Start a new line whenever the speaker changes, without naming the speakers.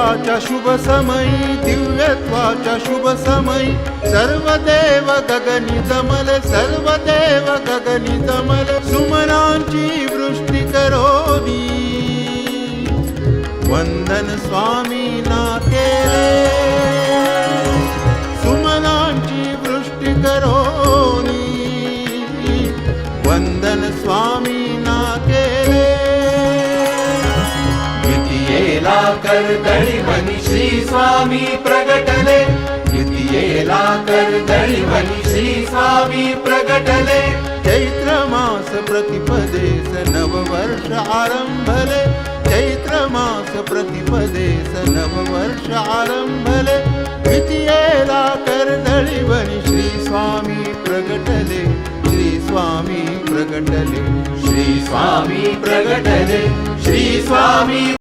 दिव्यत्वाच्या शुभ समयी दिव्यत्वाच्या शुभ समयी सर्व देव गगनी जमले सर्व देव गगनी जमले सुमनांची वृष्टी करोनी वंदन स्वामींना केले सुमनांची वृष्टी करोनी वंदन स्वामींना केले
द्वितीयेला कर्दळी मनी श्री स्वामी प्रगटले द्वितीयेला कर्दळी मनी श्री स्वामी प्रगटले
चैत्र मास प्रतिपदेस नववर्ष आरंभले चैत्र मास प्रतिपदेस नववर्ष आरंभले द्वितीयेला कर्दळी वनी श्री स्वामी प्रगटले श्री स्वामी प्रगटले
श्री स्वामी प्रगटले श्री स्वामी